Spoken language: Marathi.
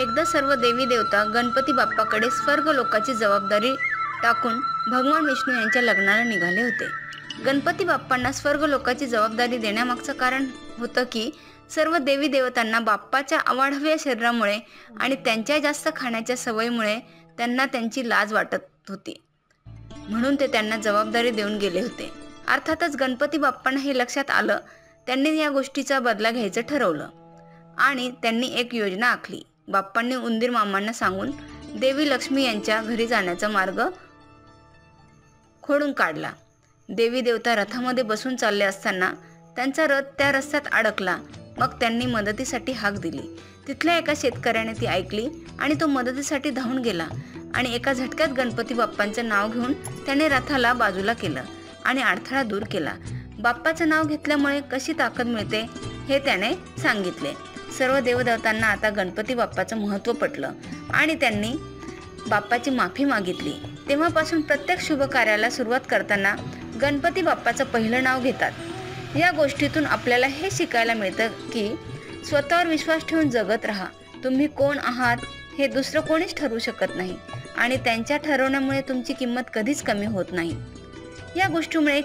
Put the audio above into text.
एकदा सर्व देवी देवता गणपती बाप्पाकडे स्वर्ग लोकाची जबाबदारी टाकून भगवान विष्णू यांच्या लग्नाला निघाले होते. गणपती बाप्पांना स्वर्ग लोकाची जबाबदारी देण्यामागचं कारण होतं की सर्व देवी देवतांना बाप्पाच्या अवाढव्य शरीरामुळे आणि त्यांच्या जास्त खाण्याच्या सवयीमुळे त्यांना त्यांची लाज वाटत होती. म्हणून ते त्यांना जबाबदारी देऊन गेले होते. अर्थातच गणपती बाप्पांना हे लक्षात आलं. त्यांनी या गोष्टीचा बदला घ्यायचं ठरवलं आणि त्यांनी एक योजना आखली. बाप्पांनी उंदीर मामांना सांगून देवी लक्ष्मी यांच्या घरी जाण्याचा मार्ग खोडून काढला. देवी देवता रथामध्ये बसून चालले असताना त्यांचा रथ त्या रस्त्यात अडकला. मग त्यांनी मदतीसाठी हाक दिली. तिथल्या एका शेतकऱ्याने ती ऐकली आणि तो मदतीसाठी धावून गेला आणि एका झटक्यात गणपती बाप्पांचं नाव घेऊन त्याने रथाला बाजूला केलं आणि अडथळा दूर केला. बाप्पाचं नाव घेतल्यामुळे कशी ताकद मिळते हे त्याने सांगितले. सर्व देवदेवतांना आता गणपती बाप्पाचं महत्त्व पटलं आणि त्यांनी बाप्पाची माफी मागितली. तेव्हापासून प्रत्येक शुभ कार्याला सुरुवात करताना गणपती बाप्पाचं पहिलं नाव घेतात. या गोष्टीतून आपल्याला हे शिकायला मिळतं की स्वतःवर विश्वास ठेवून जगत राहा. तुम्ही कोण आहात हे दुसरं कोणीच ठरवू शकत नाही आणि त्यांच्या ठरवण्यामुळे तुमची किंमत कधीच कमी होत नाही. या गोष्टीमुळे